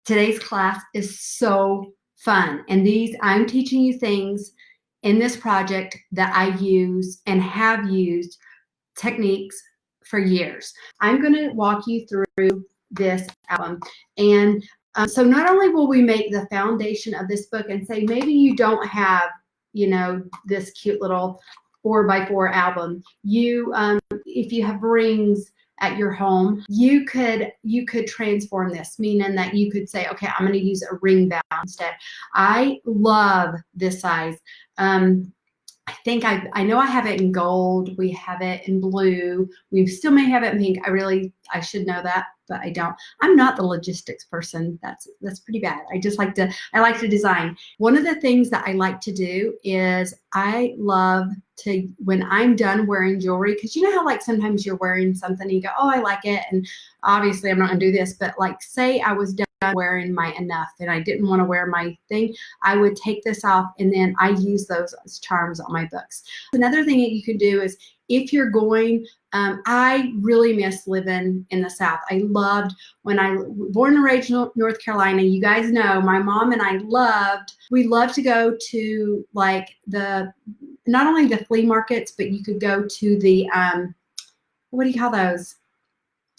Today's class is so fun. And I'm teaching you things in this project that I use and have used techniques for years. I'm going to walk you through this album. And so not only will we make the foundation of this book and say, maybe you don't have, this cute little 4x4 album. If you have rings at your home, you could transform this, meaning that you could say, okay, I'm going to use a ring bound instead. I love this size. I know I have it in gold. We have it in blue. We still may have it in pink. I should know that, but I don't. I'm not the logistics person. That's pretty bad. I like to design. One of the things that I like to do is I love to, when I'm done wearing jewelry, because you know how like sometimes you're wearing something and you go, oh, I like it. And obviously I'm not gonna do this, but like say I was done wearing my enough and I didn't want to wear my thing, I would take this off and then I use those as charms on my books. Another thing that you can do is if you're going, I really miss living in the South. I loved when I born and raised in North Carolina. You guys know my mom and I we loved to go to like not only the flea markets, but you could go to the, what do you call those?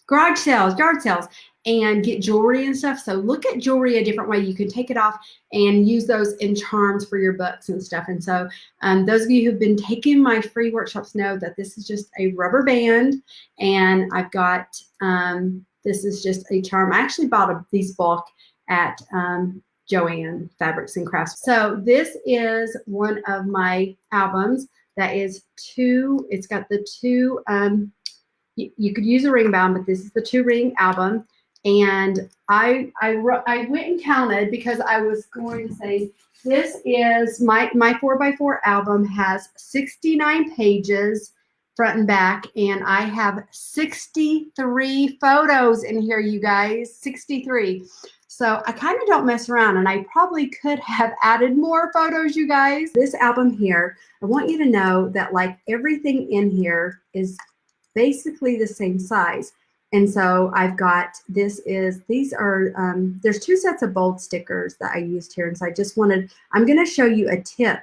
Garage sales, yard sales, and get jewelry and stuff. So look at jewelry a different way. You can take it off and use those in charms for your books and stuff. And so those of you who've been taking my free workshops know that this is just a rubber band, and I've got, this is just a charm. I actually bought these bulk at Joann Fabrics and Crafts. So this is one of my albums that is it's got the two, you could use a ring bound, but this is the 2-ring album. And I went and counted because I was going to say, this is my 4x4 album has 69 pages front and back, and I have 63 photos in here, you guys, 63. So I kind of don't mess around, and I probably could have added more photos, you guys. This album here, I want you to know that like everything in here is basically the same size. And so I've got, these are, there's 2 sets of bold stickers that I used here. And so I'm going to show you a tip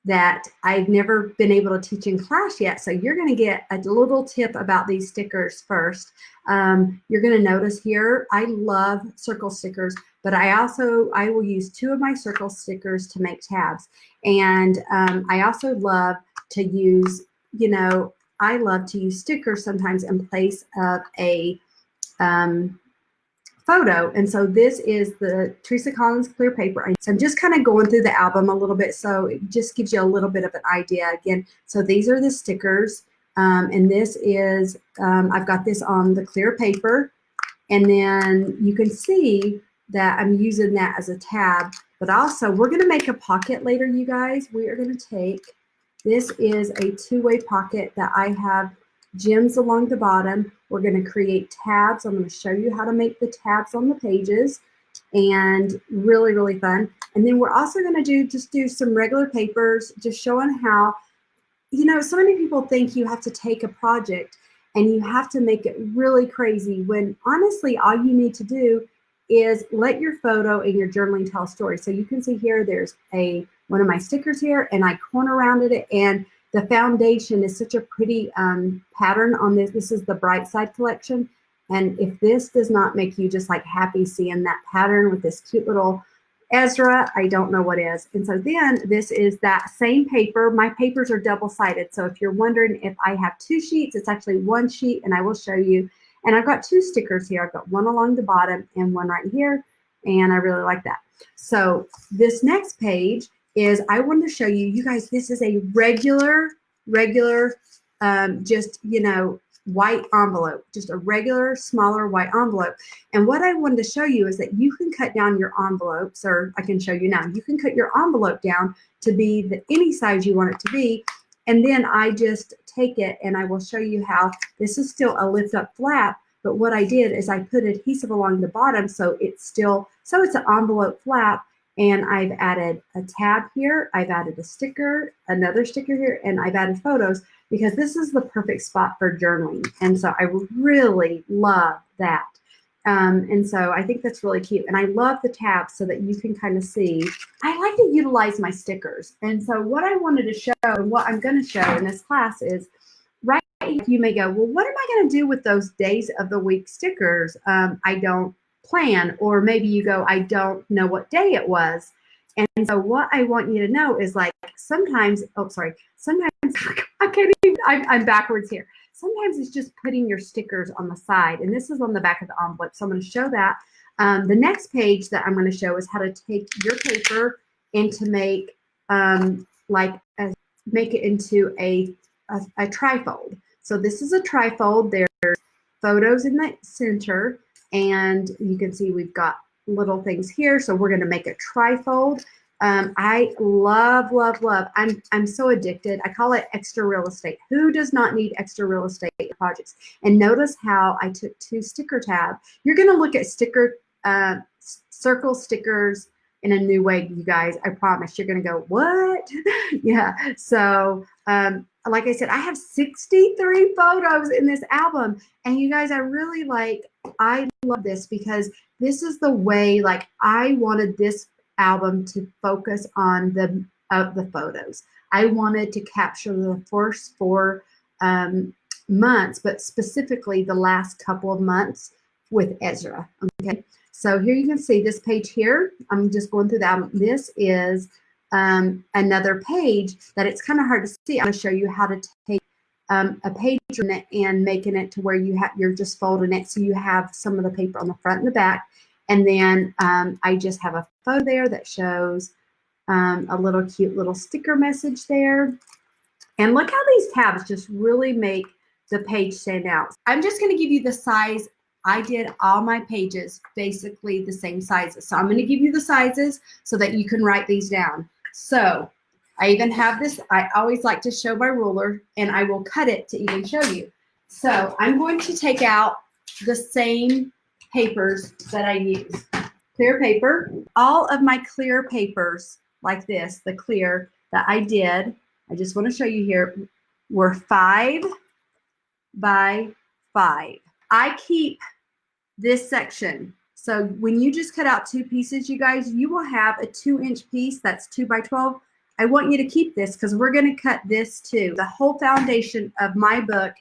that I've never been able to teach in class yet. So you're going to get a little tip about these stickers first. You're going to notice here, I love circle stickers, but I will use 2 of my circle stickers to make tabs. And I also love to use, I love to use stickers sometimes in place of a photo. And so this is the Teresa Collins clear paper. So I'm just kind of going through the album a little bit, so it just gives you a little bit of an idea again. So these are the stickers, and this is, I've got this on the clear paper, and then you can see that I'm using that as a tab, but also we're going to make a pocket later, you guys. We are going to take, this is a 2-way pocket that I have gems along the bottom. We're going to create tabs. I'm going to show you how to make the tabs on the pages, and really, really fun. And then we're also going to do some regular papers, just showing how, so many people think you have to take a project and you have to make it really crazy, when honestly, all you need to do is let your photo and your journaling tell a story. So you can see here, there's one of my stickers here, and I corner rounded it, and the foundation is such a pretty pattern on this. This is the Bright Side collection. And if this does not make you just like happy seeing that pattern with this cute little Ezra, I don't know what is. And so then this is that same paper. My papers are double-sided. So if you're wondering if I have 2 sheets, it's actually 1 sheet, and I will show you. And I've got 2 stickers here. I've got one along the bottom and one right here, and I really like that. So this next page is, I wanted to show you, you guys, this is a regular, just, white envelope, just a regular, smaller white envelope. And what I wanted to show you is that you can cut down your envelopes, or I can show you now, you can cut your envelope down to be any size you want it to be. And then I just take it, and I will show you how this is still a lift up flap. But what I did is I put adhesive along the bottom, so it's an envelope flap. And I've added a tab here, I've added a sticker, another sticker here, and I've added photos, because this is the perfect spot for journaling. And so I really love that. And so I think that's really cute. And I love the tabs so that you can kind of see. I like to utilize my stickers. And so what I wanted to show and what I'm going to show in this class is, right, you may go, well, what am I going to do with those days of the week stickers? I don't plan. Or maybe you go, I don't know what day it was. And so what I want you to know is, like, sometimes, sometimes I can't even, I'm backwards here. Sometimes it's just putting your stickers on the side, and this is on the back of the envelope. So I'm going to show that. The next page that I'm going to show is how to take your paper and to make make it into a trifold. So this is a trifold. There's photos in the center, and you can see we've got little things here. So we're going to make a trifold. I love, love, love. I'm so addicted. I call it extra real estate. Who does not need extra real estate projects? And notice how I took 2 sticker tabs. You're going to look at circle stickers in a new way, you guys. I promise. You're going to go, what? Yeah. So, like I said, I have 63 photos in this album. And you guys, I love this because this is the way, like, I wanted this album to focus on the photos. I wanted to capture the first 4 months, but specifically the last couple of months with Ezra. Okay, so here you can see this page here. I'm just going through the album. This is another page that it's kind of hard to see. I'm going to show you how to take a page and making it to where you're just folding it so you have some of the paper on the front and the back. And then I just have a photo there that shows a little cute little sticker message there. And look how these tabs just really make the page stand out. I'm just going to give you the size. I did all my pages basically the same sizes. So I'm going to give you the sizes so that you can write these down. So I even have this. I always like to show my ruler, and I will cut it to even show you. So I'm going to take out the same papers that I use. Clear paper. All of my clear papers like this, the clear that I did, I just want to show you here, were 5 by 5. I keep this section. So when you just cut out 2 pieces, you guys, you will have a 2-inch piece that's 2 by 12. I want you to keep this because we're going to cut this too. The whole foundation of my book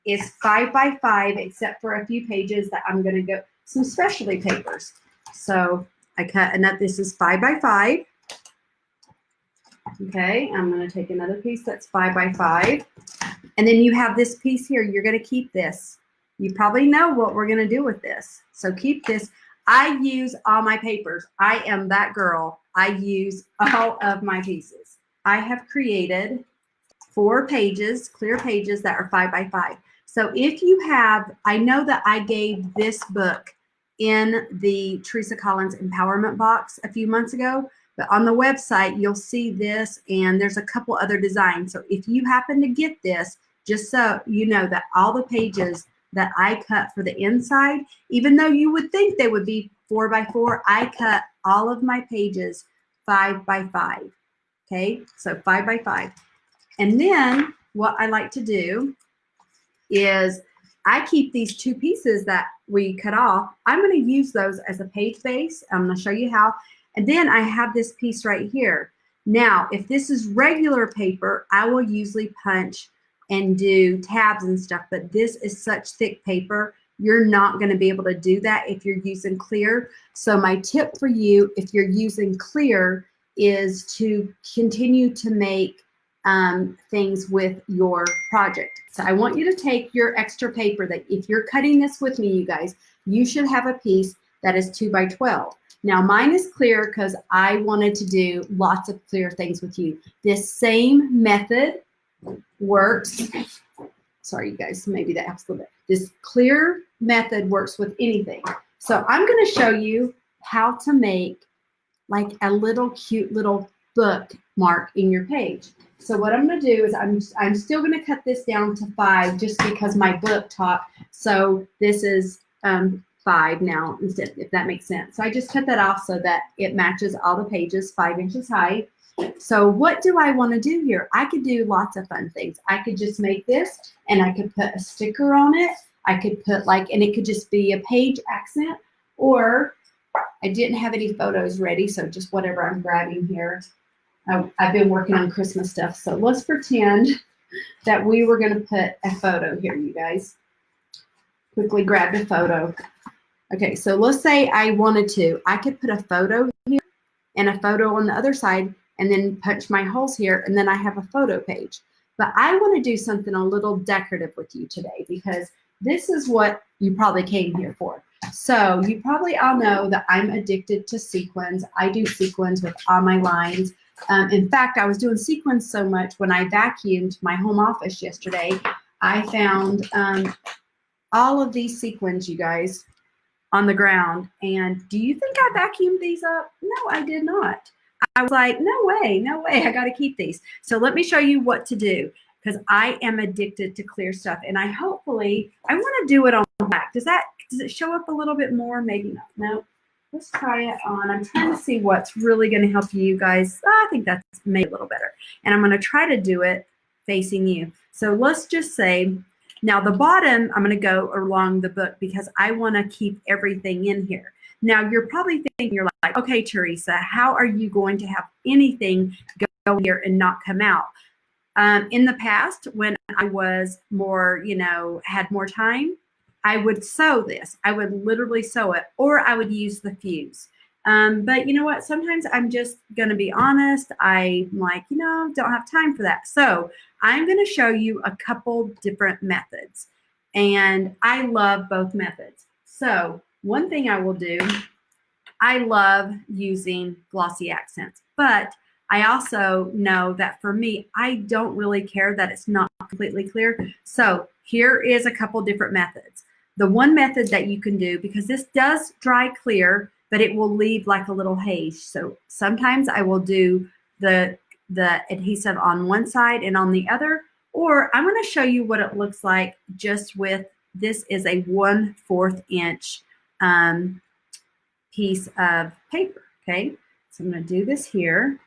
is 5 by 5, except for a few pages that I'm going to go, some specialty papers. So I cut, and this is 5 by 5. Okay, I'm going to take another piece that's 5 by 5. And then you have this piece here. You're going to keep this. You probably know what we're going to do with this. So keep this. I use all my papers. I am that girl. I use all of my pieces. I have created 4 pages, clear pages that are 5 by 5. So if you have, I know that I gave this book in the Teresa Collins Empowerment box a few months ago, but on the website, you'll see this, and there's a couple other designs. So if you happen to get this, just so you know that all the pages that I cut for the inside, even though you would think they would be 4 by 4, I cut all of my pages 5 by 5. Okay, so 5 by 5. And then what I like to do is I keep these 2 pieces that we cut off. I'm going to use those as a page base. I'm going to show you how. And then I have this piece right here. Now, if this is regular paper, I will usually punch and do tabs and stuff, but this is such thick paper, you're not going to be able to do that if you're using clear. So my tip for you, if you're using clear, is to continue to make things with your project. So I want you to take your extra paper that if you're cutting this with me, you guys, you should have a piece that is 2 by 12. Now mine is clear because I wanted to do lots of clear things with you. This same method works. Sorry, you guys, maybe that helps a little bit. This clear method works with anything. So I'm going to show you how to make like a little cute little bookmark in your page. So what I'm going to do is I'm still going to cut this down to 5 just because my book taught. So this is 5 now instead, if that makes sense. So I just cut that off so that it matches all the pages 5 inches high. So what do I want to do here? I could do lots of fun things. I could just make this and I could put a sticker on it. I could put like, and it could just be a page accent, or I didn't have any photos ready, so just whatever I'm grabbing here. I've been working on Christmas stuff, so let's pretend that we were going to put a photo here, you guys. Quickly grabbed a photo. Okay, so let's say I wanted to. I could put a photo here and a photo on the other side, and then punch my holes here, and then I have a photo page. But I want to do something a little decorative with you today, because this is what you probably came here for. So you probably all know that I'm addicted to sequins. I do sequins with all my lines. In fact, I was doing sequins so much when I vacuumed my home office yesterday, I found all of these sequins, you guys, on the ground. And do you think I vacuumed these up? No, I did not. I was like, no way, I got to keep these. So let me show you what to do, because I am addicted to clear stuff. And I want to do it on black. Does it show up a little bit more? Maybe not. No. Let's try it on. I'm trying to see what's really going to help you guys. I think that's maybe a little better. And I'm going to try to do it facing you. So let's just say, now the bottom, I'm going to go along the book because I want to keep everything in here. Now you're probably thinking, you're like, okay, Teresa, how are you going to have anything go here and not come out? In the past, when I was more, had more time, I would sew this. I would literally sew it, or I would use the fuse. But you know what? Sometimes I'm just going to be honest. I'm like, don't have time for that. So I'm going to show you a couple different methods. And I love both methods. So one thing I will do, I love using glossy accents. But I also know that for me, I don't really care that it's not completely clear. So here is a couple different methods. The one method that you can do, because this does dry clear, but it will leave like a little haze. So sometimes I will do the adhesive on one side and on the other, or I'm going to show you what it looks like just with, this is a 1/4 inch piece of paper. Okay, so I'm going to do this here,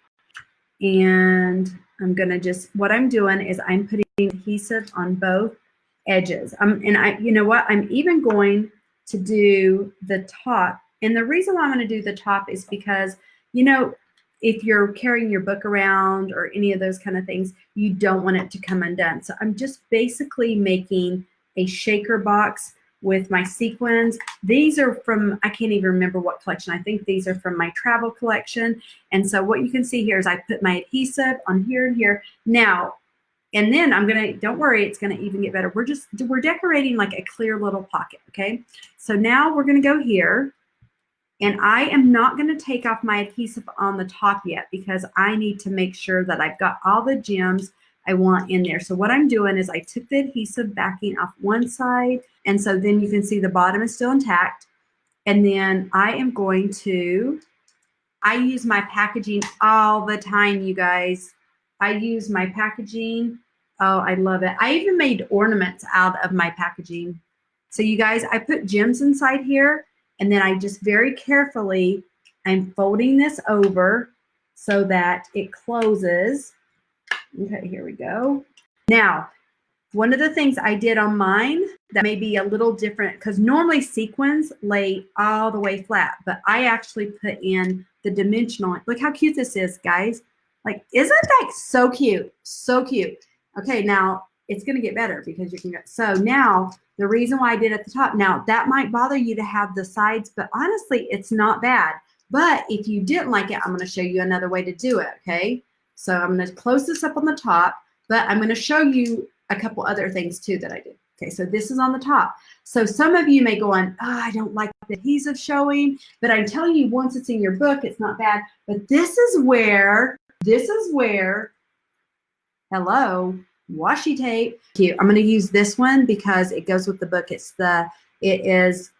and I'm going to just, what I'm doing is I'm putting adhesive on both edges. You know what? I'm even going to do the top. And the reason why I'm going to do the top is because, if you're carrying your book around or any of those kind of things, you don't want it to come undone. So I'm just basically making a shaker box with my sequins. These are from, I can't even remember what collection. I think these are from my travel collection. And so what you can see here is I put my adhesive on here and here. Now, and then I'm going to, don't worry, it's going to even get better. We're decorating like a clear little pocket, okay? So now we're going to go here, and I am not going to take off my adhesive on the top yet because I need to make sure that I've got all the gems I want in there. So what I'm doing is I took the adhesive backing off one side, and so then you can see the bottom is still intact. And then I am going to, I use my packaging all the time, you guys. I use my packaging. Oh, I love it. I even made ornaments out of my packaging. So you guys, I put gems inside here, and then I just very carefully, I'm folding this over so that it closes. Okay, here we go. Now, one of the things I did on mine that may be a little different, because normally sequins lay all the way flat, but I actually put in the dimensional. Look how cute this is, guys. Like, isn't that so cute? So cute. Okay, now it's going to get better because you can go. So now the reason why I did at the top, now that might bother you to have the sides, but honestly, it's not bad. But if you didn't like it, I'm going to show you another way to do it, okay? So I'm going to close this up on the top, but I'm going to show you a couple other things too that I did. Okay, so this is on the top. So some of you may go on, oh, I don't like the adhesive showing, but I'm telling you, once it's in your book, it's not bad. But this is where, hello, washi tape. I'm going to use this one because it goes with the book. It is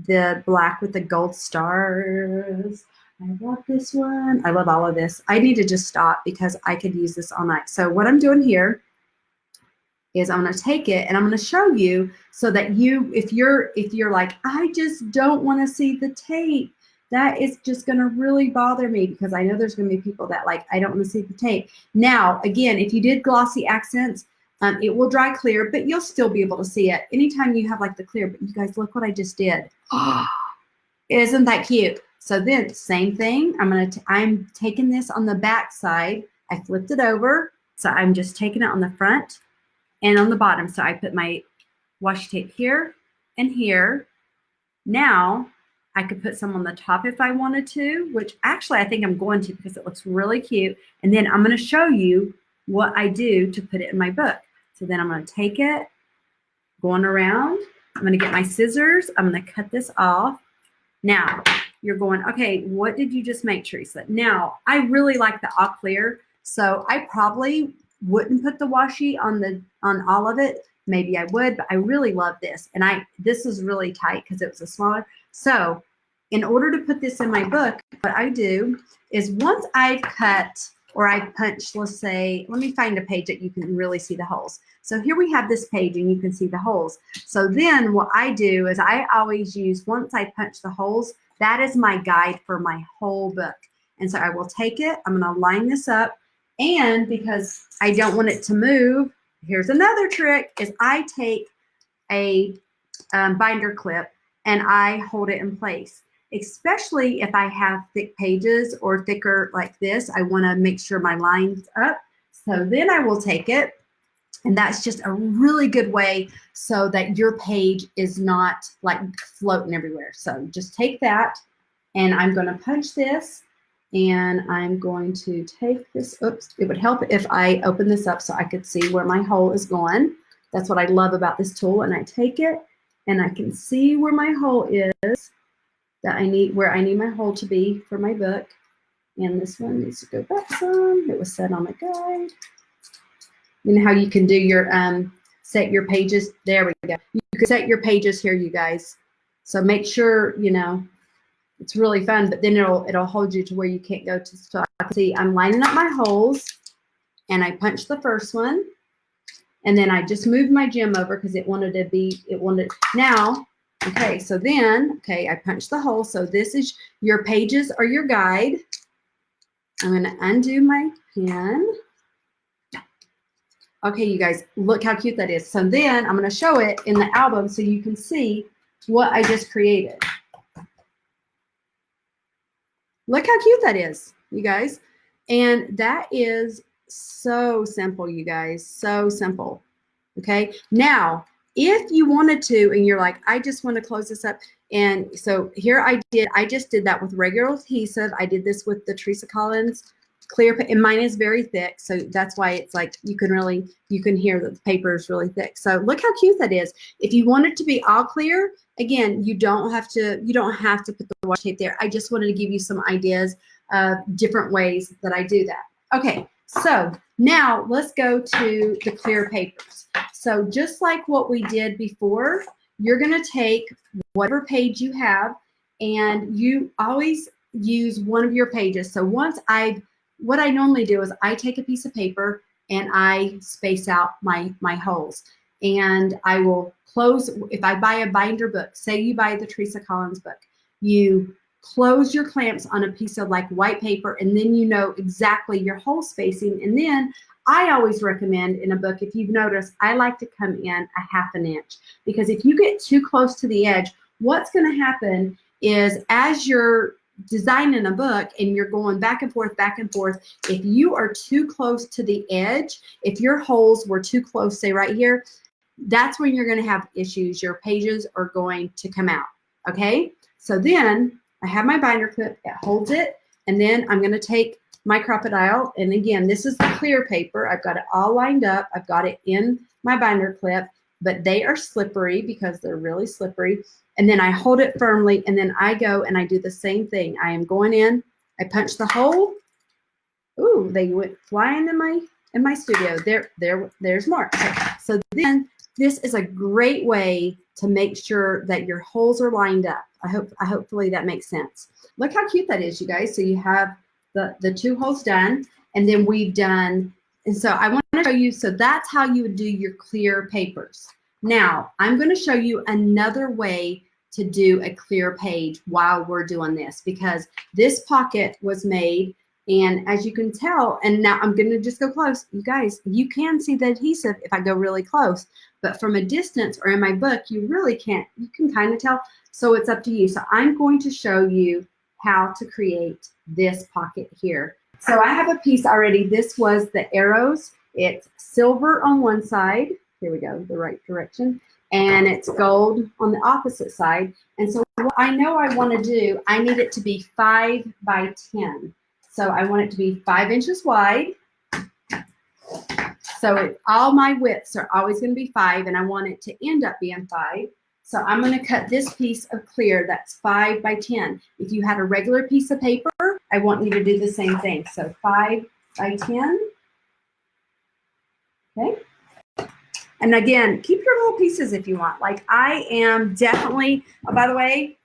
the black with the gold stars. I love this one. I love all of this. I need to just stop because I could use this all night. So what I'm doing here is I'm going to take it and I'm going to show you so that you, if you're like, I just don't want to see the tape, that is just going to really bother me because I know there's going to be people that like, I don't want to see the tape. Now, again, if you did glossy accents, It will dry clear, but you'll still be able to see it anytime you have like the clear. But you guys, look what I just did. Oh, isn't that cute? So then same thing, I'm taking this on the back side. I flipped it over. So I'm just taking it on the front and on the bottom. So I put my washi tape here and here. Now I could put some on the top if I wanted to, which actually I think I'm going to because it looks really cute. And then I'm going to show you what I do to put it in my book. So then I'm going to take it, going around. I'm going to get my scissors. I'm going to cut this off. Now you're going, okay, what did you just make, Teresa? Now I really like the all clear, so I probably wouldn't put the washi on all of it. Maybe I would, but I really love this. And this is really tight because it was a smaller. So in order to put this in my book, what I do is once I've cut or I've punched, let's say, let me find a page that you can really see the holes. So here we have this page and you can see the holes. So then what I do is I always use, once I punch the holes, that is my guide for my whole book. And so I will take it, I'm gonna line this up, and because I don't want it to move, here's another trick, is I take a binder clip and I hold it in place. Especially if I have thick pages or thicker like this, I want to make sure my line's up. So then I will take it, and that's just a really good way so that your page is not like floating everywhere. So just take that, and I'm going to punch this, and I'm going to take this. Oops, it would help if I open this up so I could see where my hole is going. That's what I love about this tool. And I take it, and I can see where my hole is. That I need, where I need my hole to be for my book. And this one needs to go back some. It was set on the guide. You know how you can do your set your pages. There we go. You can set your pages here, you guys. So make sure, you know, it's really fun, but then it'll hold you to where you can't go to. So I can see I'm lining up my holes, and I punched the first one, and then I just moved my gem over because it wanted to be, now. Okay, so then, okay, I punched the hole. So this is your pages or your guide. I'm going to undo my pen. Okay, you guys, look how cute that is. So then I'm going to show it in the album so you can see what I just created. Look how cute that is, you guys. And that is so simple, you guys, so simple. Okay, now, if you wanted to, and you're like, I just want to close this up, and so here I just did that with regular adhesive. I did this with the Teresa Collins clear, and mine is very thick, so that's why it's like you can hear that the paper is really thick. So look how cute that is. If you want it to be all clear, again, you don't have to put the washi tape there. I just wanted to give you some ideas of different ways that I do that. Okay, so now let's go to the clear papers. So just like what we did before, you're going to take whatever page you have, and you always use one of your pages. So what I normally do is I take a piece of paper and I space out my holes, and I will close. If I buy a binder book, say you buy the Teresa Collins book, you close your clamps on a piece of like white paper, and then you know exactly your hole spacing. And then I always recommend in a book, if you've noticed, I like to come in a ½ inch, because if you get too close to the edge, what's going to happen is as you're designing a book and you're going back and forth, if you are too close to the edge, if your holes were too close, say right here, that's when you're going to have issues. Your pages are going to come out. Okay, so then I have my binder clip, it holds it, and then I'm going to take my crocodile, and again, this is the clear paper. I've got it all lined up. I've got it in my binder clip, but they are slippery because they're really slippery. And then I hold it firmly, and then I go and I do the same thing. I am going in, I punch the hole. Ooh, they went flying in my studio. There's more. So then this is a great way to make sure that your holes are lined up. Hopefully that makes sense. Look how cute that is, you guys. So you have the two holes done, and then we've done, and so I want to show you, so that's how you would do your clear papers. Now, I'm going to show you another way to do a clear page while we're doing this, because this pocket was made And as you can tell, and now I'm going to just go close. You guys, you can see the adhesive if I go really close, but from a distance or in my book, you really can't. You can kind of tell. So it's up to you. So I'm going to show you how to create this pocket here. So I have a piece already. This was the arrows. It's silver on one side. Here we go, the right direction. And it's gold on the opposite side. And so what I know I want to do, I need it to be 5 by 10. So I want it to be 5 inches wide. So all my widths are always going to be 5, and I want it to end up being 5. So I'm going to cut this piece of clear that's 5 by 10. If you had a regular piece of paper, I want you to do the same thing. So 5 by 10. Okay. And again, keep your little pieces if you want. Like I am definitely, oh, by the way,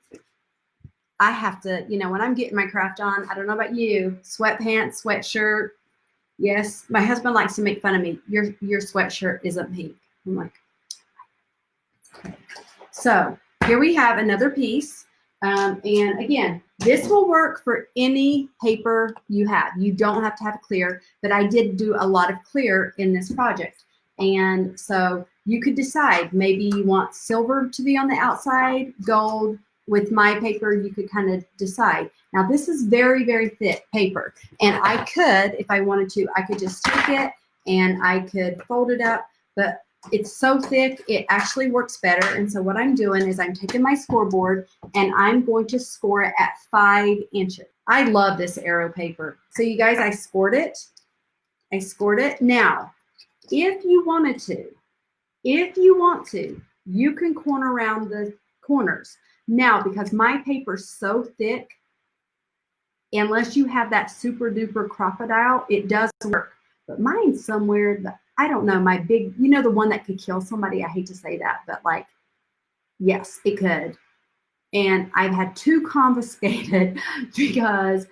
I have to, you know, when I'm getting my craft on, I don't know about you, sweatpants, sweatshirt. Yes, my husband likes to make fun of me. Your sweatshirt isn't pink. I'm like, okay. So here we have another piece. And again, this will work for any paper you have. You don't have to have clear, but I did do a lot of clear in this project. And so you could decide, maybe you want silver to be on the outside, gold. With my paper, you could kind of decide. Now this is very, very thick paper. And I could, if I wanted to, I could just take it and I could fold it up, but it's so thick, it actually works better. And so what I'm doing is I'm taking my scoreboard and I'm going to score it at 5 inches. I love this arrow paper. So you guys, I scored it. Now, if you want to, you can corner around the corners. Now, because my paper's so thick, unless you have that super duper crocodile, it does work. But mine's somewhere that, I don't know, my big, you know, the one that could kill somebody. I hate to say that, but like, yes, it could. And I've had 2 confiscated because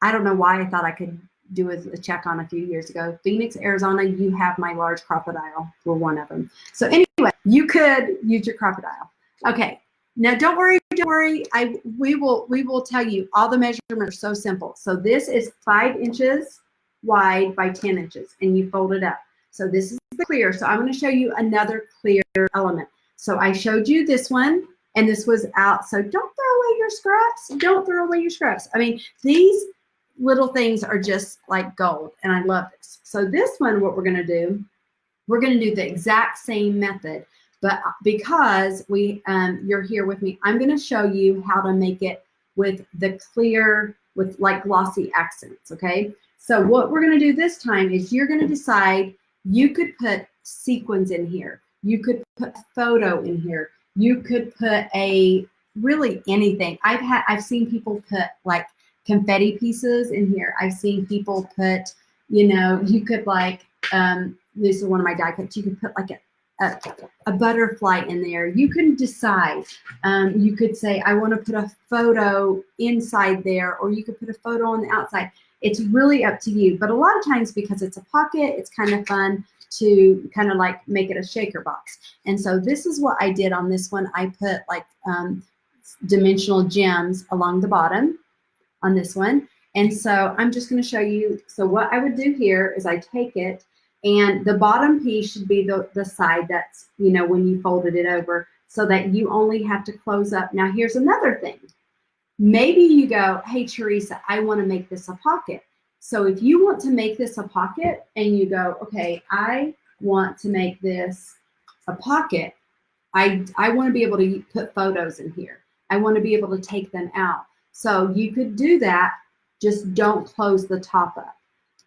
I don't know why I thought I could do a check on a few years ago. Phoenix, Arizona, you have my large crocodile. We're one of them. So anyway, you could use your crocodile. Okay. Now don't worry. We will tell you all the measurements are so simple. So this is 5 inches wide by 10 inches, and you fold it up. So this is the clear. So I'm going to show you another clear element. So I showed you this one, and this was out. So don't throw away your scraps. Don't throw away your scraps. I mean, these little things are just like gold, and I love this. So this one, what we're going to do the exact same method. But because you're here with me, I'm going to show you how to make it with the clear, with like glossy accents, okay? So what we're going to do this time is you're going to decide, you could put sequins in here. You could put photo in here. You could put really anything. I've seen people put like confetti pieces in here. I've seen people put, you know, you could like, this is one of my die cuts. You could put like a butterfly in there. You can decide. You could say, I want to put a photo inside there, or you could put a photo on the outside. It's really up to you. But a lot of times, because it's a pocket, it's kind of fun to kind of like make it a shaker box. And so this is what I did on this one. I put like dimensional gems along the bottom on this one. And so I'm just going to show you. So what I would do here is I take it, and the bottom piece should be the side that's, you know, when you folded it over, so that you only have to close up. Now, here's another thing. Maybe you go, hey, Teresa, I want to make this a pocket. So if you want to make this a pocket and you go, okay, I want to make this a pocket, I want to be able to put photos in here. I want to be able to take them out. So you could do that, just don't close the top up.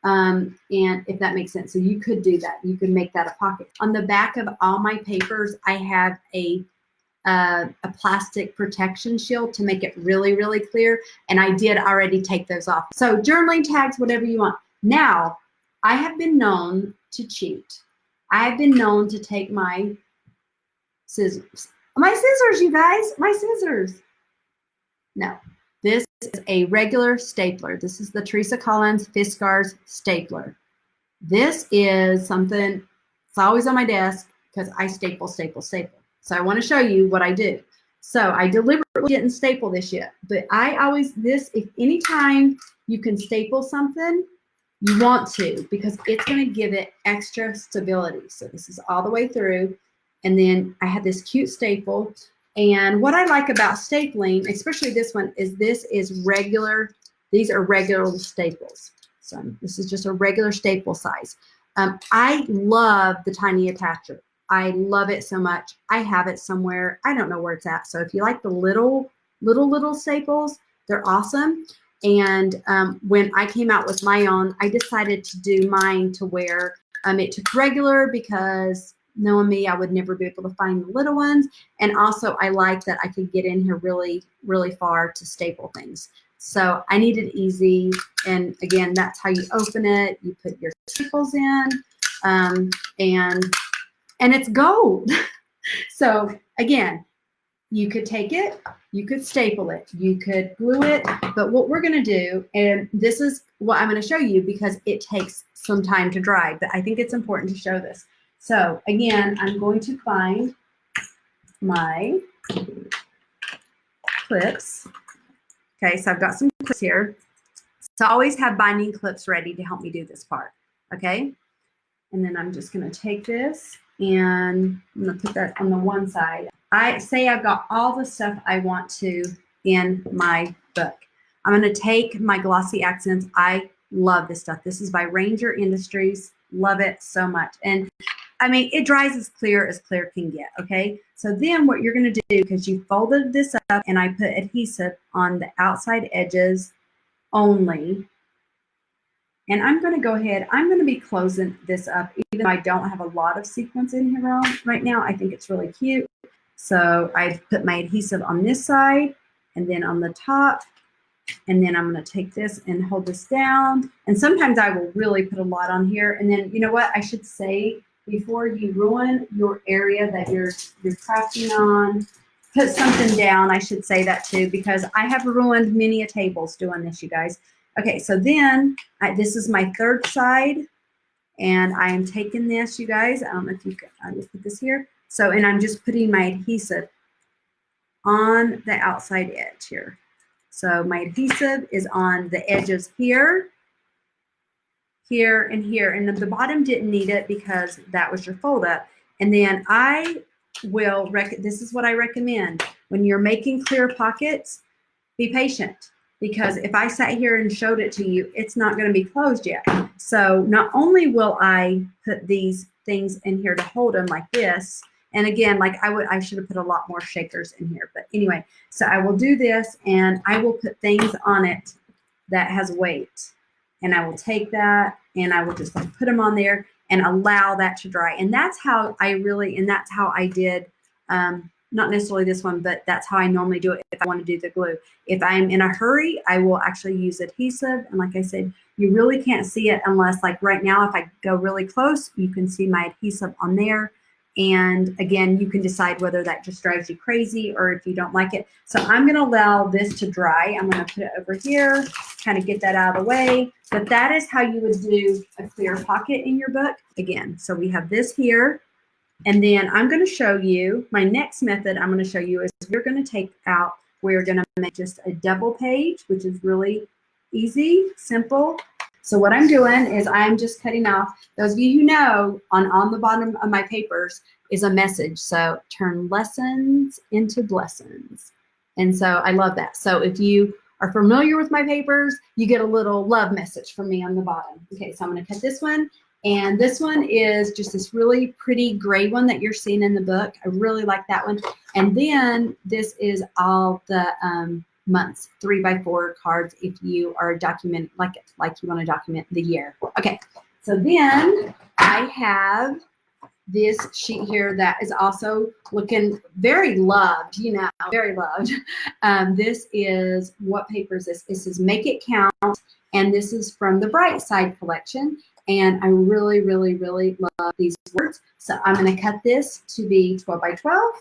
And if that makes sense. So you could do that. You could make that a pocket. On the back of all my papers, I have a plastic protection shield to make it really, really clear. And I did already take those off. So journaling tags, whatever you want. Now, I have been known to cheat. I have been known to take my scissors. My scissors, you guys, my scissors. No. This is a regular stapler. This is the Teresa Collins Fiskars stapler. This is something, it's always on my desk because I staple. So I want to show you what I do. So I deliberately didn't staple this yet, but I always, if anytime you can staple something, you want to, because it's going to give it extra stability. So this is all the way through. And then I had this cute staple. And what I like about stapling, especially this one, is this is regular. These are regular staples. So this is just a regular staple size. I love the tiny attacher. I love it so much. I have it somewhere. I don't know where it's at. So if you like the little staples, they're awesome. And when I came out with my own, I decided to do mine to where it took regular, because knowing me, I would never be able to find the little ones. And also I like that I could get in here really, really far to staple things. So I needed easy. And again, that's how you open it. You put your staples in and it's gold. So again, you could take it, you could staple it, you could glue it, but what we're going to do, and this is what I'm going to show you because it takes some time to dry, but I think it's important to show this. So again, I'm going to find my clips. Okay, so I've got some clips here. So I always have binding clips ready to help me do this part, okay? And then I'm just going to take this and I'm going to put that on the one side. I say I've got all the stuff I want to in my book. I'm going to take my glossy accents. I love this stuff. This is by Ranger Industries. Love it so much. And I mean, it dries as clear can get, okay? So then what you're going to do, because you folded this up and I put adhesive on the outside edges only. And I'm going to go ahead, I'm going to be closing this up, even though I don't have a lot of sequins in here right now. I think it's really cute. So I've put my adhesive on this side and then on the top. And then I'm going to take this and hold this down. And sometimes I will really put a lot on here. And then, you know what, I should say, before you ruin your area that you're crafting on, put something down. I should say that too, because I have ruined many a tables doing this, you guys. Okay, so then this is my third side, and I am taking this, you guys. I don't know if you can, I will put this here. So, and I'm just putting my adhesive on the outside edge here. So my adhesive is on the edges here, here, and here. And the bottom didn't need it because that was your fold up. And then I will, this is what I recommend. When you're making clear pockets, be patient. Because if I sat here and showed it to you, it's not going to be closed yet. So not only will I put these things in here to hold them like this, and again, like I should have put a lot more shakers in here. But anyway, so I will do this and I will put things on it that has weight. And I will take that and I will just like put them on there and allow that to dry. And that's how I really, and that's how I did, not necessarily this one, but that's how I normally do it if I want to do the glue. If I'm in a hurry, I will actually use adhesive. And like I said, you really can't see it unless, like right now, if I go really close, you can see my adhesive on there. And again, you can decide whether that just drives you crazy or if you don't like it. So I'm going to allow this to dry. I'm going to put it over here, kind of get that out of the way. But that is how you would do a clear pocket in your book. Again, so we have this here. And then I'm going to show you, my next method I'm going to show you is we're going to take out, we're going to make just a double page, which is really easy, simple. So what I'm doing is I'm just cutting off, those of you who know, on the bottom of my papers is a message. So turn lessons into blessings. And so I love that. So if you are familiar with my papers, you get a little love message from me on the bottom. Okay, so I'm going to cut this one. And this one is just this really pretty gray one that you're seeing in the book. I really like that one. And then this is all the months, 3x4 cards if you are documenting, like you want to document the year. Okay, so then I have this sheet here that is also looking very loved, you know, very loved. This is, what paper is this? This is Make It Count, and this is from the Bright Side collection. And I really, really, really love these words. So I'm going to cut this to be 12x12.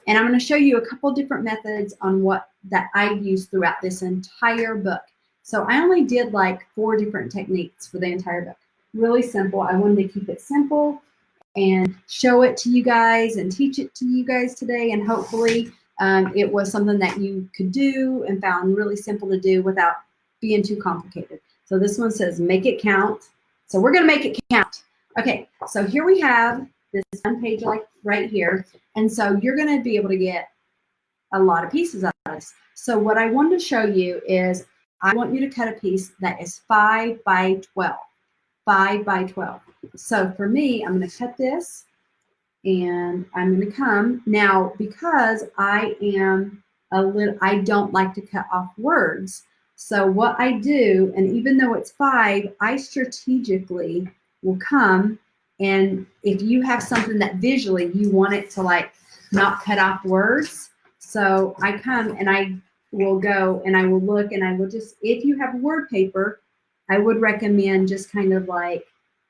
And I'm going to show you a couple different methods on what that I use throughout this entire book. So I only did like 4 different techniques for the entire book. Really simple. I wanted to keep it simple and show it to you guys and teach it to you guys today. And hopefully it was something that you could do and found really simple to do without being too complicated. So this one says make it count. So we're going to make it count. Okay, so here we have this one page like right here. And so you're going to be able to get a lot of pieces out of this. So what I want to show you is I want you to cut a piece that is 5 by 12. 5 by 12. So for me, I'm going to cut this and I'm going to come. Now, because I am I don't like to cut off words. So what I do, and even though it's 5, I strategically will come, and if you have something that visually you want it to like not cut off words, so I come and I will go and I will look and I will just, if you have word paper, I would recommend just kind of like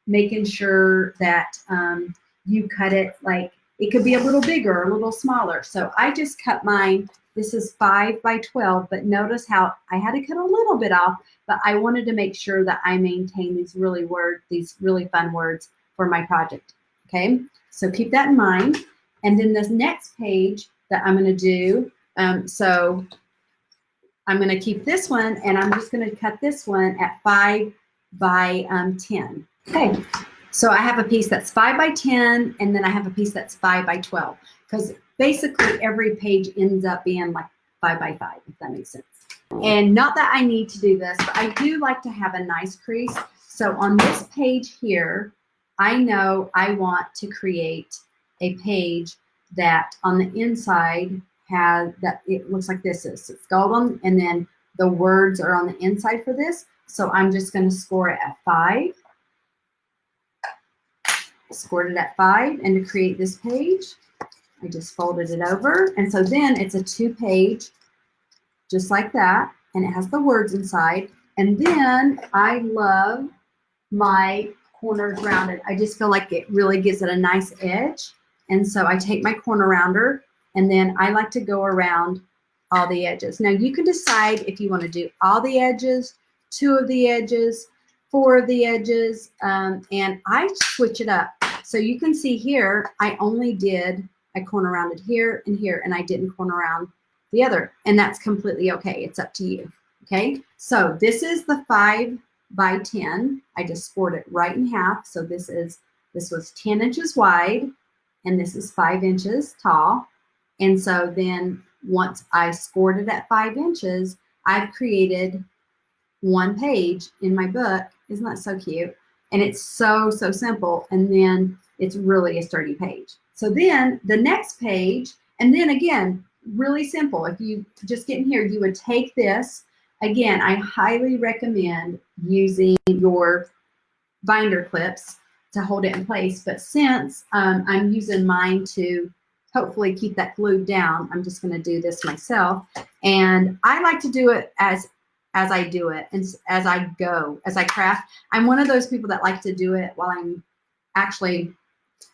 making sure that you cut it like, it could be a little bigger, a little smaller. So I just cut mine. This is 5 by 12, but notice how I had to cut a little bit off, but I wanted to make sure that I maintain these really fun words for my project. Okay, so keep that in mind. And then this next page that I'm going to do, so I'm going to keep this one, and I'm just going to cut this one at 5 by 10. Okay, so I have a piece that's 5 by 10, and then I have a piece that's 5 by 12, because basically every page ends up being like 5 by 5, if that makes sense. And not that I need to do this, but I do like to have a nice crease. So on this page here, I know I want to create a page that on the inside has that it looks like this is. It's golden, and then the words are on the inside for this. So I'm just going to score it at 5. Scored it at 5, and to create this page, I just folded it over, and so then it's a 2-page, just like that, and it has the words inside. And then I love my corners rounded. I just feel like it really gives it a nice edge, and so I take my corner rounder, and then I like to go around all the edges. Now you can decide if you want to do all the edges, 2 of the edges, 4 of the edges, and I switch it up. So you can see here, I corner rounded here, and I didn't corner round the other, and that's completely okay. It's up to you. Okay, so this is the 5 by 10. I just scored it right in half. So this was 10 inches wide, and this is 5 inches tall. And so then once I scored it at 5 inches, I've created one page in my book. Isn't that so cute? And it's so simple. And then it's really a sturdy page. So then the next page, and then again, really simple. If you just get in here, you would take this. Again, I highly recommend using your binder clips to hold it in place. But since I'm using mine to hopefully keep that glued down, I'm just going to do this myself. And I like to do it as I do it and as I go, as I craft. I'm one of those people that like to do it while I'm actually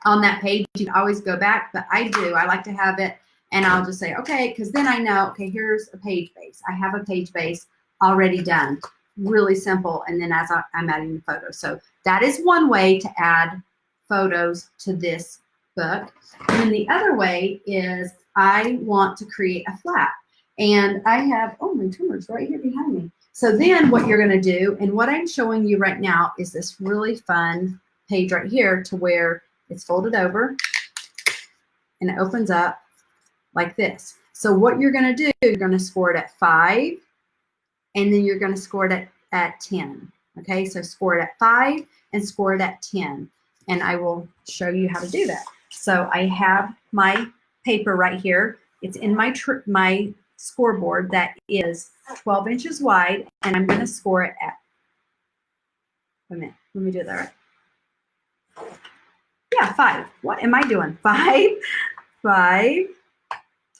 on that page. You can always go back, but I do. I like to have it, and I'll just say, okay, because then I know, okay, here's a page base. I have a page base already done. Really simple. And then as I'm adding the photos. So that is one way to add photos to this book. And then the other way is I want to create a flat. And I have, oh, my trimmer's right here behind me. So then what you're going to do, and what I'm showing you right now, is this really fun page right here to where it's folded over and it opens up like this. So what you're going to do, you're going to score it at 5, and then you're going to score it at 10. Okay, so score it at 5 and score it at 10. And I will show you how to do that. So I have my paper right here. It's in my scoreboard that is 12 inches wide, and I'm going to score it at, wait a minute, let me do that right. Yeah, 5. What am I doing? 5,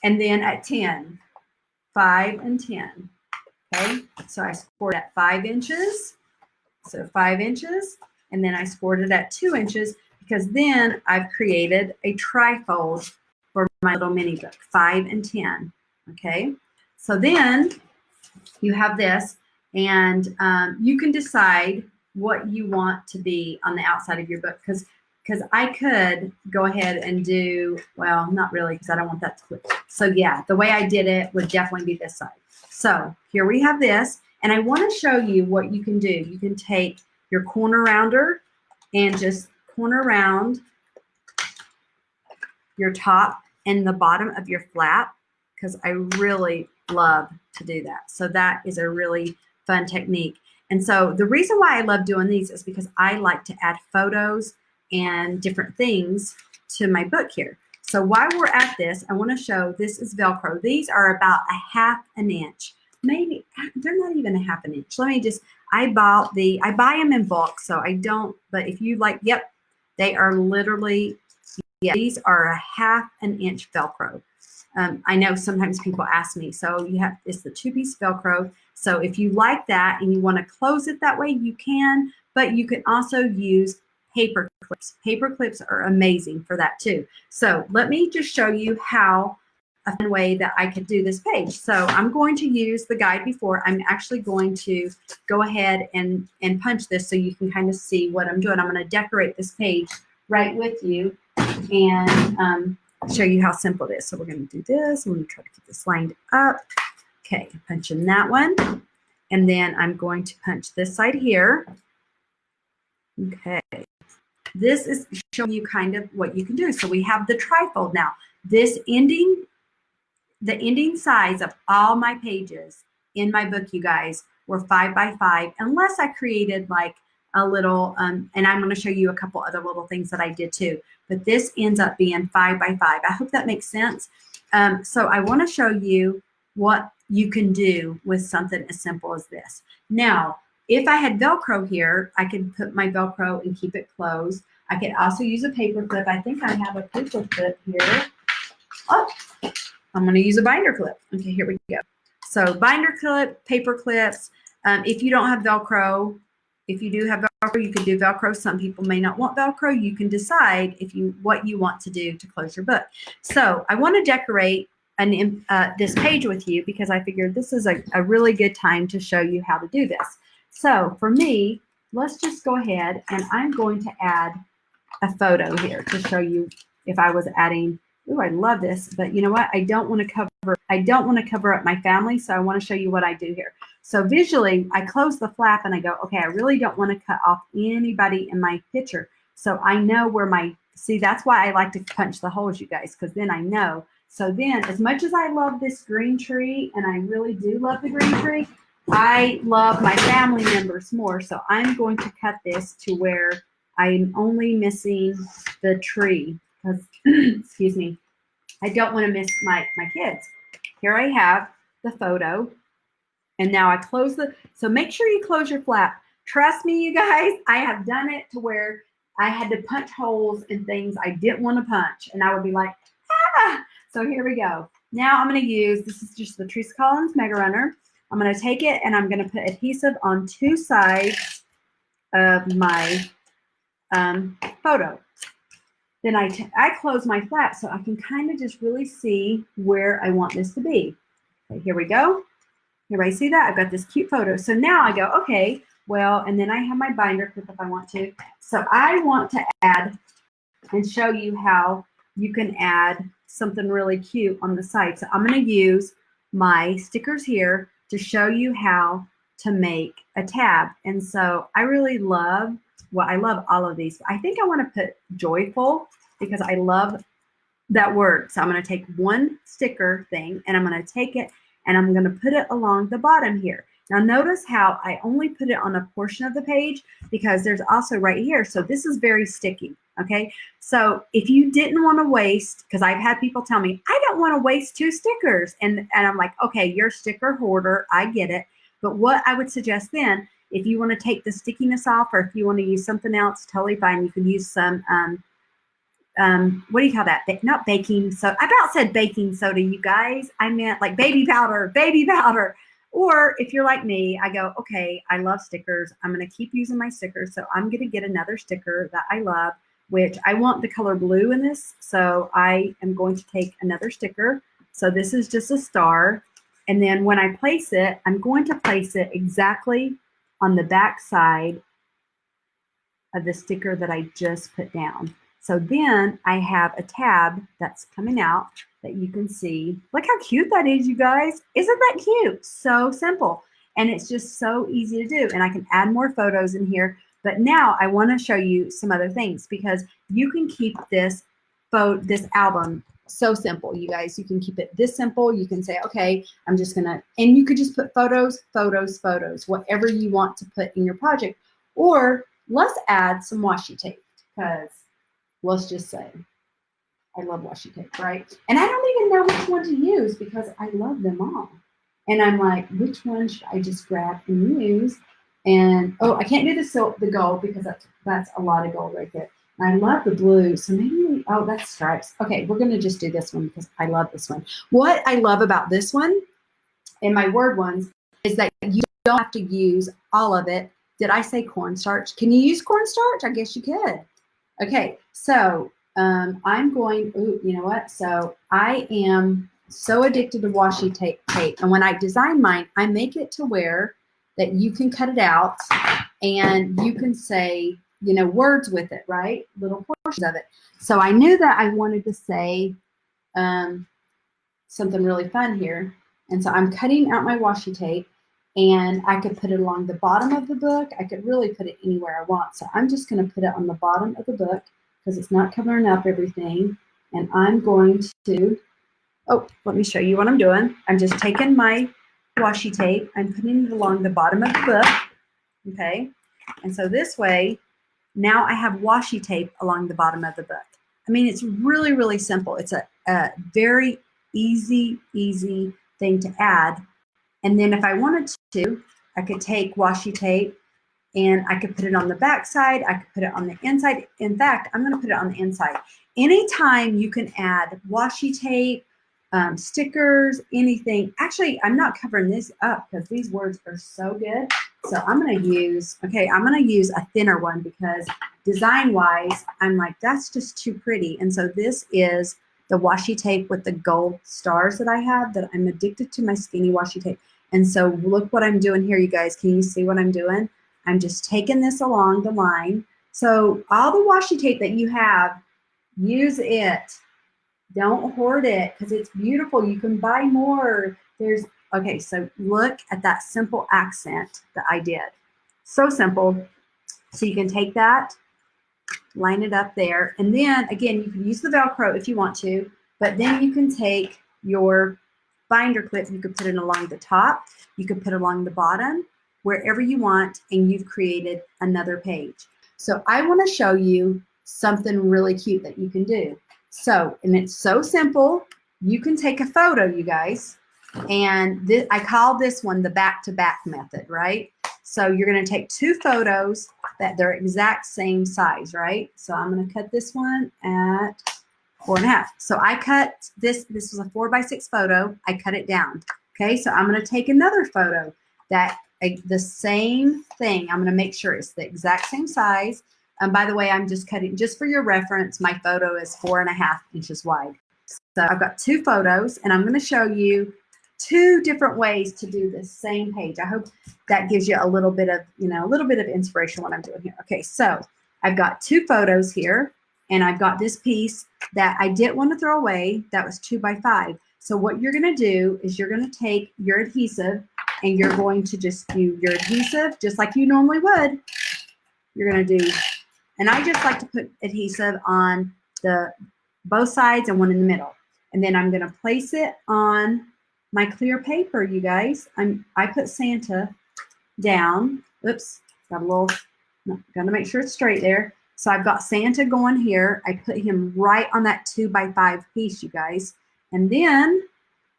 and then at 10, 5 and 10. Okay, so I scored at 5 inches, so 5 inches, and then I scored it at 2 inches, because then I've created a trifold for my little mini book, 5 and 10. Okay, so then you have this, and you can decide what you want to be on the outside of your book, because I could go ahead and do, well, not really, because I don't want that to flip. So yeah, the way I did it would definitely be this side. So here we have this, And I want to show you what you can do. You can take your corner rounder and just corner round your top and the bottom of your flap, because I really love to do that. So that is a really fun technique. And so the reason why I love doing these is because I like to add photos and different things to my book here. So while we're at this, I want to show this is Velcro. These are about a 1/2 inch. Maybe they're not even a 1/2 inch. Let me just, I buy them in bulk, so I don't, but if you like, yep, they are literally, yeah, these are a 1/2 inch Velcro. I know sometimes people ask me, so you have, it's the 2-piece Velcro. So if you like that and you want to close it that way, you can, but you can also use paper clips. Paper clips are amazing for that too. So let me just show you how a fun way that I could do this page. So I'm going to use the guide before. I'm actually going to go ahead and punch this so you can kind of see what I'm doing. I'm going to decorate this page right with you and show you how simple it is. So we're going to do this. I'm going to try to keep this lined up. Okay, punching that one. And then I'm going to punch this side here. Okay. This is showing you kind of what you can do. So we have the trifold now. This ending, the ending size of all my pages in my book, you guys, were 5 by 5, unless I created like a little, and I'm going to show you a couple other little things that I did too. But this ends up being 5 by 5. I hope that makes sense. So I want to show you what you can do with something as simple as this. Now, if I had Velcro here, I could put my Velcro and keep it closed. I could also use a paper clip. I think I have a paper clip here. Oh, I'm going to use a binder clip. Okay, here we go. So binder clip, paper clips. If you don't have Velcro, if you do have Velcro, you can do Velcro. Some people may not want Velcro. You can decide if you what you want to do to close your book. So I want to decorate this page with you because I figured this is a really good time to show you how to do this. So for me, let's just go ahead and I'm going to add a photo here to show you if I was adding. Ooh, I love this, but you know what? I don't want to cover up my family, so I want to show you what I do here. So visually, I close the flap and I go, okay, I really don't want to cut off anybody in my picture. So I know where my, see, that's why I like to punch the holes, you guys, because then I know. So then, as much as I love this green tree, and I really do love the green tree, I love my family members more. So I'm going to cut this to where I'm only missing the tree. Because, excuse me, I don't want to miss my kids. Here I have the photo. And now I close so make sure you close your flap. Trust me, you guys, I have done it to where I had to punch holes in things I didn't want to punch. And I would be like, ah! So here we go. Now I'm going to use, this is just the TERESA Collins Mega Runner. I'm going to take it and I'm going to put adhesive on 2 sides of my photo. Then I close my flap so I can kind of just really see where I want this to be. Okay, here we go. Everybody see that? I've got this cute photo. So now I go, okay, well, and then I have my binder clip if I want to. So I want to add and show you how you can add something really cute on the side. So I'm going to use my stickers here to show you how to make a tab. And so I really love, well, I love all of these. I think I want to put joyful because I love that word. So I'm going to take one sticker thing and I'm going to take it and I'm going to put it along the bottom here. Now notice how I only put it on a portion of the page because there's also right here. So this is very sticky. Okay. So if you didn't want to waste, because I've had people tell me, I don't want to waste 2 stickers. And I'm like, okay, you're a sticker hoarder. I get it. But what I would suggest then, if you want to take the stickiness off or if you want to use something else, totally fine. You can use some, what do you call that? Not baking soda. I about said baking soda, you guys. I meant like baby powder, baby powder. Or if you're like me, I go, okay, I love stickers. I'm going to keep using my stickers. So I'm going to get another sticker that I love, which I want the color blue in this. So I am going to take another sticker. So this is just a star. And then when I place it, I'm going to place it exactly on the back side of the sticker that I just put down. So then I have a tab that's coming out that you can see. Look how cute that is, you guys. Isn't that cute? So simple. And it's just so easy to do. And I can add more photos in here. But now I want to show you some other things, because you can keep this album so simple, you guys. You can keep it this simple. You can say, okay, I'm just going to, and you could just put photos, photos, photos, whatever you want to put in your project. Or let's add some washi tape, because let's just say, I love washi tape, right? And I don't even know which one to use, because I love them all. And I'm like, which one should I just grab and use? And oh, I can't do the gold, because that's a lot of gold right there. And I love the blue, so maybe oh, that's stripes. Okay, we're gonna just do this one because I love this one. What I love about this one and my word ones is that you don't have to use all of it. Did I say cornstarch? Can you use cornstarch? I guess you could. Okay, so I'm going. Ooh, you know what? So I am so addicted to washi tape, and when I design mine, I make it to where that you can cut it out and you can say, you know, words with it, right? Little portions of it. So I knew that I wanted to say something really fun here. And so I'm cutting out my washi tape, and I could put it along the bottom of the book. I could really put it anywhere I want. So I'm just going to put it on the bottom of the book because it's not covering up everything. And I'm going to, oh, let me show you what I'm doing. I'm just taking my washi tape. I'm putting it along the bottom of the book. Okay. And so this way, now I have washi tape along the bottom of the book. I mean, it's really, really simple. It's a very easy thing to add. And then if I wanted to, I could take washi tape and I could put it on the back side. I could put it on the inside. In fact, I'm going to put it on the inside. Anytime you can add washi tape, stickers, anything. Actually, I'm not covering this up because these words are so good. So I'm going to use, okay, I'm going to use a thinner one because design-wise, I'm like, that's just too pretty. And so this is the washi tape with the gold stars that I have, that I'm addicted to my skinny washi tape. And so look what I'm doing here, you guys. Can you see what I'm doing? I'm just taking this along the line. So all the washi tape that you have, use it. Don't hoard it because it's beautiful. You can buy more. Okay, so look at that simple accent that I did. So simple. So you can take that, line it up there. And then again, you can use the Velcro if you want to, but then you can take your binder clip, you could put it along the top, you could put it along the bottom, wherever you want, and you've created another page. So I want to show you something really cute that you can do. So, and it's so simple. You can take a photo, you guys, and this, I call this one the back-to-back method, right? So you're going to take two photos that they're exact same size, right? So I'm going to cut this one at 4.5. So I cut this was a 4x6 photo. I cut it down. Okay, so I'm going to take another photo that the same thing. I'm going to make sure it's the exact same size. And by the way, I'm just cutting, just for your reference, my photo is 4.5 inches wide. So I've got two photos, and I'm going to show you two different ways to do this same page. I hope that gives you a little bit of, a little bit of inspiration what I'm doing here. Okay, so I've got two photos here, and I've got this piece that I didn't want to throw away. That was 2x5. So what you're going to do is you're going to take your adhesive, and you're going to just do your adhesive just like you normally would. You're going to do, and I just like to put adhesive on the both sides and one in the middle. And then I'm going to place it on my clear paper, you guys. I put Santa down. Oops, got a little, got to make sure it's straight there. So I've got Santa going here. I put him right on that 2x5 piece, you guys. And then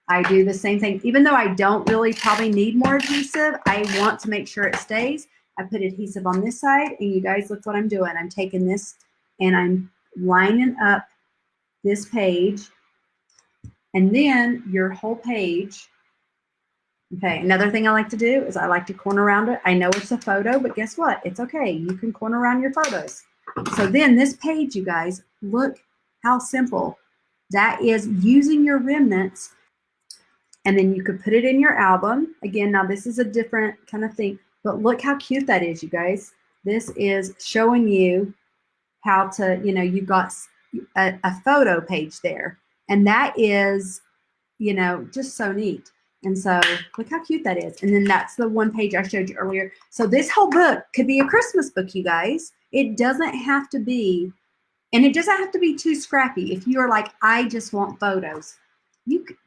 I do the same thing. Even though I don't really probably need more adhesive, I want to make sure it stays. I put adhesive on this side, and you guys, look what I'm doing. I'm taking this and I'm lining up this page, and then your whole page. Okay, another thing I like to do is I like to corner around it. I know it's a photo, but guess what? It's okay. You can corner around your photos. So then this page, you guys, look how simple that is, using your remnants. And then you could put it in your album. Again, now this is a different kind of thing, but look how cute that is, you guys. This is showing you how to, you've got a photo page there. And that is, just so neat. And so look how cute that is. And then that's the one page I showed you earlier. So this whole book could be a Christmas book, you guys. It doesn't have to be, and it doesn't have to be too scrappy. If you're like, I just want photos,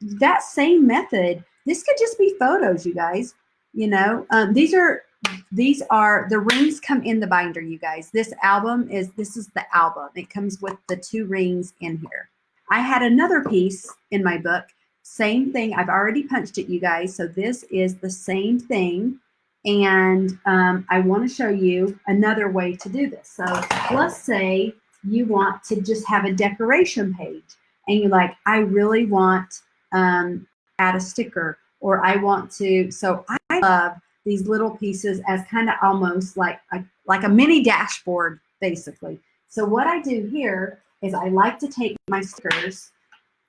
that same method, this could just be photos, you guys. You know, these are the rings come in the binder, you guys. This is the album. It comes with the 2 rings in here. I had another piece in my book. Same thing. I've already punched it, you guys. So this is the same thing. And I want to show you another way to do this. So let's say you want to just have a decoration page and you're like, I really want add a sticker, or I want to. So I love these little pieces as kind of almost like a mini dashboard, basically. So what I do here is I like to take my stickers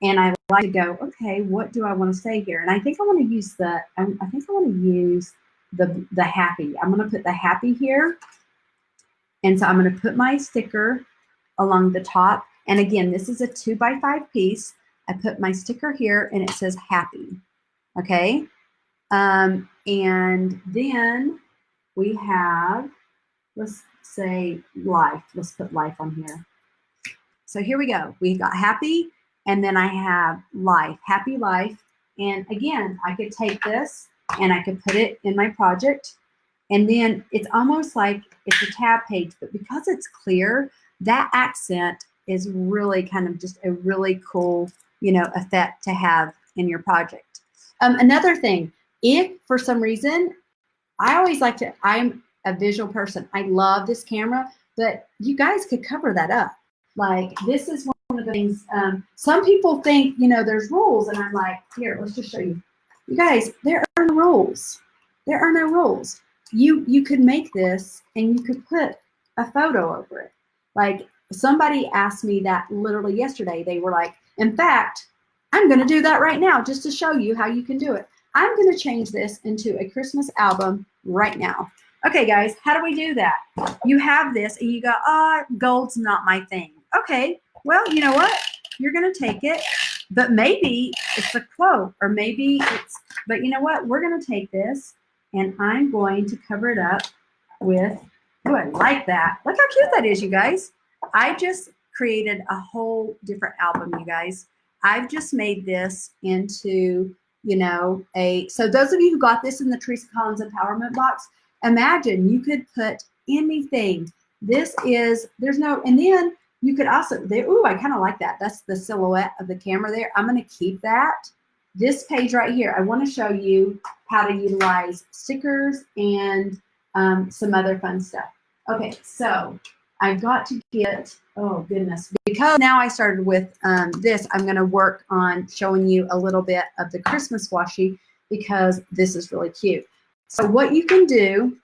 and I like to go, okay, what do I want to say here? And I think I want to use the happy. I'm going to put the happy here. And so I'm going to put my sticker along the top. And again, this is a 2x5 piece. I put my sticker here and it says happy. Okay. And then we have, let's say life. Let's put life on here. So here we go. We've got happy, and then I have life, happy life. And again, I could take this and I could put it in my project. And then it's almost like it's a tab page, but because it's clear, that accent is really kind of just a really cool, you know, effect to have in your project. Another thing, if for some reason, I'm a visual person. I love this camera, but you guys could cover that up. Like, this is one of the things, some people think, you know, there's rules, and I'm like, here, let's just show you. You guys, there are no rules. There are no rules. You could make this and you could put a photo over it. Like, somebody asked me that literally yesterday. They were like, in fact, I'm going to do that right now just to show you how you can do it. I'm going to change this into a Christmas album right now. Okay, guys, how do we do that? You have this and you go, gold's not my thing. Okay, well, you know what? You're going to take it, but maybe it's a quote, or maybe but you know what? We're going to take this and I'm going to cover it up with, I like that. Look how cute that is, you guys. I just created a whole different album, you guys. I've just made this into, you know, so those of you who got this in the TERESA Collins Empowerment box, imagine you could put anything. And then you could also, I kind of like that. That's the silhouette of the camera there. I'm going to keep that. This page right here, I want to show you how to utilize stickers and some other fun stuff. Okay, so I've got to get, oh goodness, because now I started with this, I'm going to work on showing you a little bit of the Christmas washi, because this is really cute. So what you can do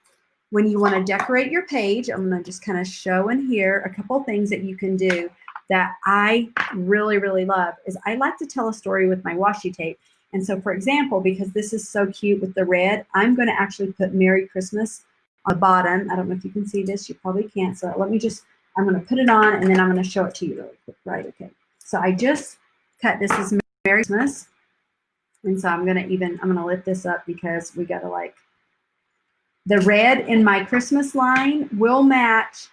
when you want to decorate your page, I'm going to just kind of show in here a couple things that you can do that I really, really love, is I like to tell a story with my washi tape. And so, for example, because this is so cute with the red, I'm going to actually put Merry Christmas on the bottom. I don't know if you can see this. You probably can't. So I'm going to put it on and then I'm going to show it to you really quick. Right, okay. So I just cut, this is Merry Christmas. And so I'm going to lift this up because we got to the red in my Christmas line will match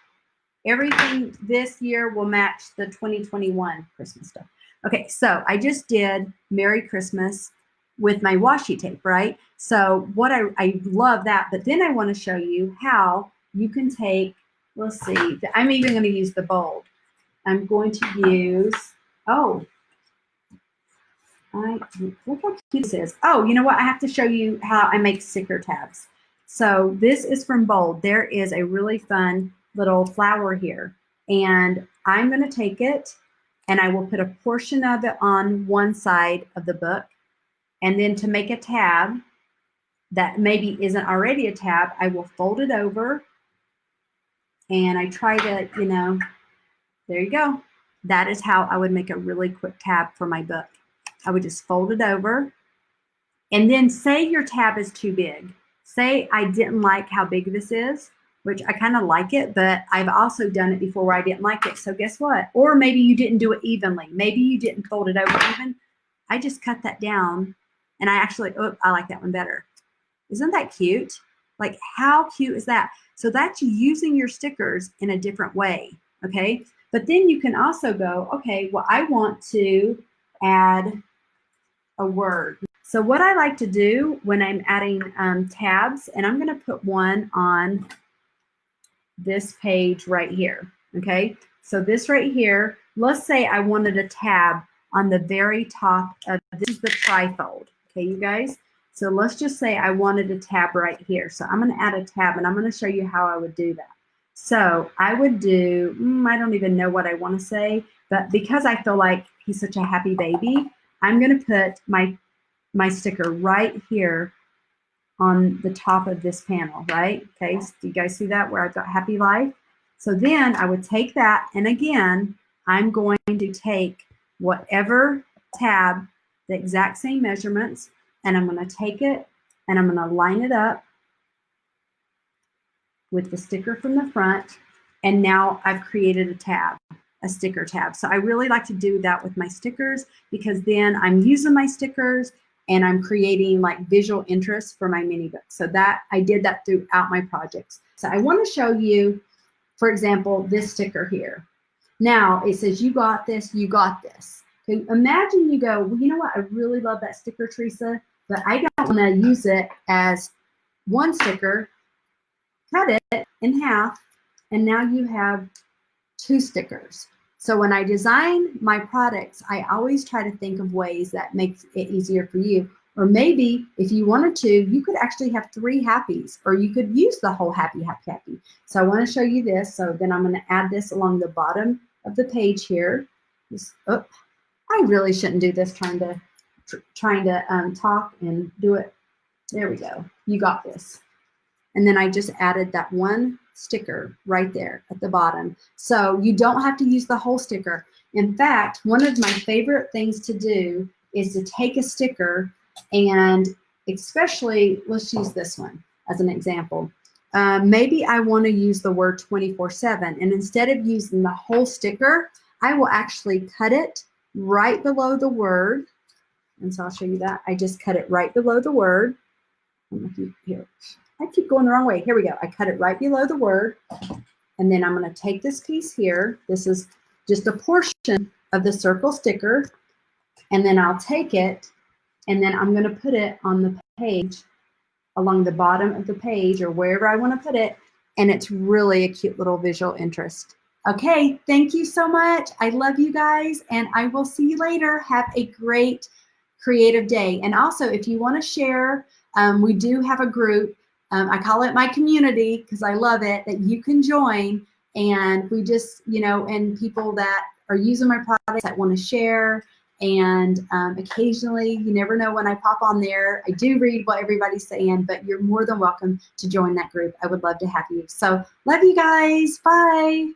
everything this year, will match the 2021 Christmas stuff. Okay, so I just did Merry Christmas with my washi tape, right? So I love that, but then I want to show you how you can take, let's see, I'm even going to use the bold. I'm going to use, look how cute this is. Oh, you know what? I have to show you how I make sticker tabs. So this is from Bold. There is a really fun little flower here, and I'm going to take it and I will put a portion of it on one side of the book, and then to make a tab that maybe isn't already a tab, I will fold it over, and I try to, there you go. That is how I would make a really quick tab for my book. I would just fold it over, and then say your tab is too big. Say I didn't like how big this is, which I kind of like it, but I've also done it before where I didn't like it. So guess what? Or maybe you didn't do it evenly. Maybe you didn't fold it over even. I just cut that down And I actually, oh, I like that one better. Isn't that cute? Like, how cute is that? So that's using your stickers in a different way, okay? But then you can also go, okay, well, I want to add a word. So what I like to do when I'm adding tabs, and I'm going to put one on this page right here, okay? So this right here, let's say I wanted a tab on the very top of, this is the trifold, okay, you guys? So let's just say I wanted a tab right here. So I'm going to add a tab, and I'm going to show you how I would do that. So I would do, I don't even know what I want to say, but because I feel like he's such a happy baby, I'm going to put my sticker right here on the top of this panel, right? Okay, so do you guys see that where I've got happy life? So then I would take that, and again, I'm going to take whatever tab, the exact same measurements, and I'm going to take it and I'm going to line it up with the sticker from the front, and now I've created a tab, a sticker tab. So I really like to do that with my stickers, because then I'm using my stickers and I'm creating like visual interest for my mini book. So that I did that throughout my projects. So I want to show you, for example, this sticker here. Now it says, you got this, you got this. Okay, imagine you go, well, you know what, I really love that sticker, Teresa, but I don't want to use it as one sticker. Cut it in half, and now you have 2 stickers. So when I design my products, I always try to think of ways that makes it easier for you. Or maybe if you wanted to, you could actually have 3 happies, or you could use the whole happy, happy, happy. So I want to show you this. So then I'm going to add this along the bottom of the page here. Oh, I really shouldn't do this trying to talk and do it. There we go. You got this. And then I just added that one sticker right there at the bottom. So you don't have to use the whole sticker. In fact, one of my favorite things to do is to take a sticker, and especially, let's use this one as an example. Maybe I want to use the word 24/7, and instead of using the whole sticker, I will actually cut it right below the word. And so I'll show you that. I just cut it right below the word. Here. I keep going the wrong way. Here we go. I cut it right below the word. And then I'm going to take this piece here. This is just a portion of the circle sticker. And then I'll take it, and then I'm going to put it on the page, along the bottom of the page, or wherever I want to put it. And it's really a cute little visual interest. Okay, thank you so much. I love you guys, and I will see you later. Have a great creative day. And also, if you want to share, we do have a group. I call it my community because I love it, that you can join. And we just, and people that are using my products that want to share. And occasionally, you never know when I pop on there. I do read what everybody's saying, but you're more than welcome to join that group. I would love to have you. So love you guys. Bye.